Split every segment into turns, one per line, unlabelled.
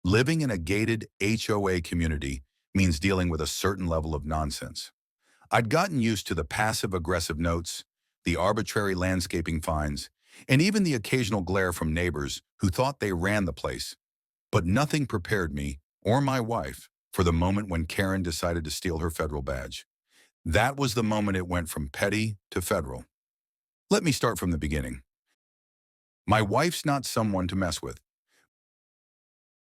Living in a gated HOA community means dealing with a certain level of nonsense. I'd gotten used to the passive-aggressive notes, the arbitrary landscaping fines, and even the occasional glare from neighbors who thought they ran the place. But nothing prepared me, or my wife, for the moment when Karen decided to steal her federal badge. That was the moment it went from petty to federal. Let me start from the beginning. My wife's not someone to mess with.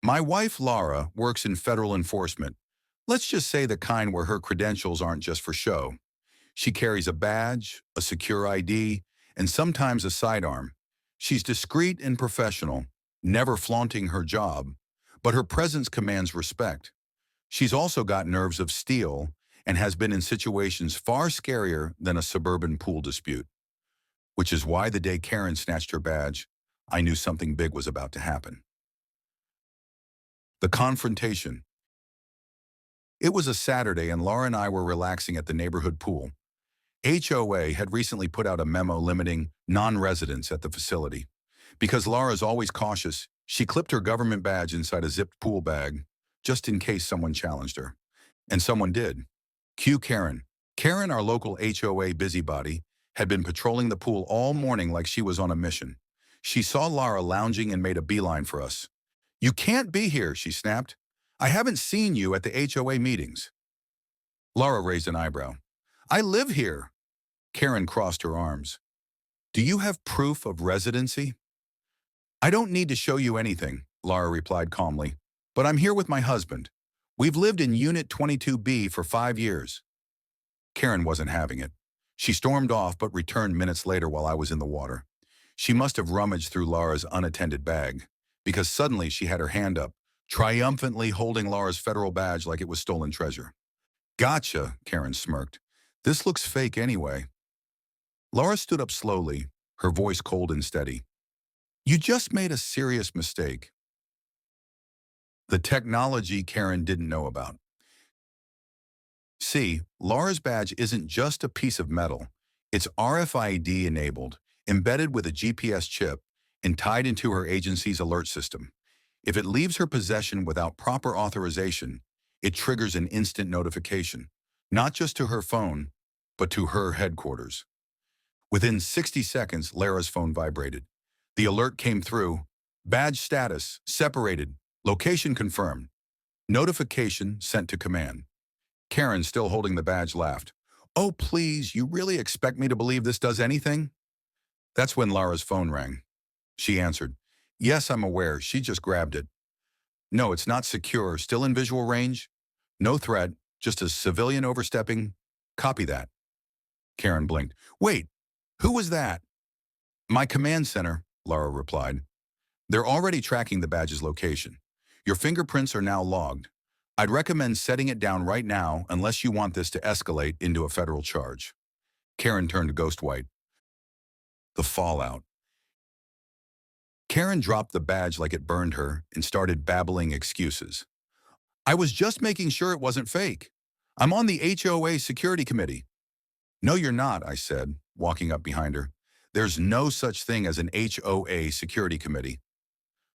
My wife, Laura, works in federal enforcement. Let's just say the kind where her credentials aren't just for show. She carries a badge, a secure ID, and sometimes a sidearm. She's discreet and professional, never flaunting her job, but her presence commands respect. She's also got nerves of steel and has been in situations far scarier than a suburban pool dispute. Which is why the day Karen snatched her badge, I knew something big was about to happen. The confrontation. It was a Saturday and Laura and I were relaxing at the neighborhood pool. HOA had recently put out a memo limiting non-residents at the facility. Because Laura's always cautious, she clipped her government badge inside a zipped pool bag, just in case someone challenged her. And someone did. Cue Karen. Karen, our local HOA busybody, had been patrolling the pool all morning like she was on a mission. She saw Laura lounging and made a beeline for us. "You can't be here," she snapped. "I haven't seen you at the HOA meetings." Laura raised an eyebrow. "I live here." Karen crossed her arms. "Do you have proof of residency?" "I don't need to show you anything," Laura replied calmly. "But I'm here with my husband. We've lived in Unit 22B for 5 years. Karen wasn't having it. She stormed off but returned minutes later while I was in the water. She must have rummaged through Laura's unattended bag, because suddenly she had her hand up, triumphantly holding Laura's federal badge like it was stolen treasure. "Gotcha," Karen smirked. "This looks fake anyway." Laura stood up slowly, her voice cold and steady. "You just made a serious mistake." The technology Karen didn't know about. See, Laura's badge isn't just a piece of metal. It's RFID enabled, embedded with a GPS chip, and tied into her agency's alert system. If it leaves her possession without proper authorization, it triggers an instant notification, not just to her phone, but to her headquarters. Within 60 seconds, Laura's phone vibrated. The alert came through. "Badge status, separated, location confirmed." Notification sent to command. Karen, still holding the badge, laughed. "Oh, please, you really expect me to believe this does anything?" That's when Laura's phone rang. She answered. "Yes, I'm aware. She just grabbed it." "No, it's not secure. Still in visual range? No threat, just a civilian overstepping. Copy that." Karen blinked. "Wait, who was that?" "My command center," Laura replied. "They're already tracking the badge's location. Your fingerprints are now logged. I'd recommend setting it down right now unless you want this to escalate into a federal charge." Karen turned ghost white. The fallout. Karen dropped the badge like it burned her and started babbling excuses. "I was just making sure it wasn't fake. I'm on the HOA security committee." "No, you're not," I said, walking up behind her. "There's no such thing as an HOA security committee."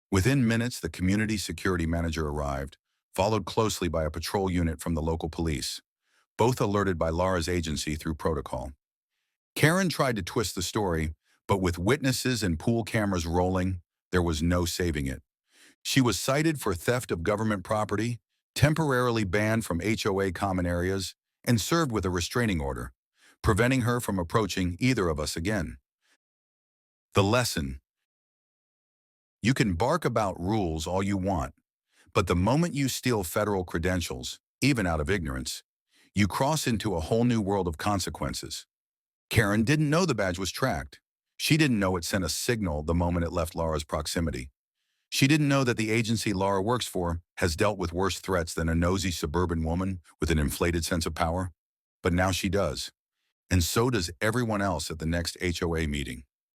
Within minutes, the community security manager arrived, followed closely by a patrol unit from the local police, both alerted by Laura's agency through protocol. Karen tried to twist the story, but with witnesses and pool cameras rolling, there was no saving it. She was cited for theft of government property, temporarily banned from HOA common areas, and served with a restraining order, preventing her from approaching either of us again. The lesson: you can bark about rules all you want, but the moment you steal federal credentials, even out of ignorance, you cross into a whole new world of consequences. Karen didn't know the badge was tracked. She didn't know it sent a signal the moment it left Laura's proximity. She didn't know that the agency Laura works for has dealt with worse threats than a nosy suburban woman with an inflated sense of power. But now she does. And so does everyone else at the next HOA meeting.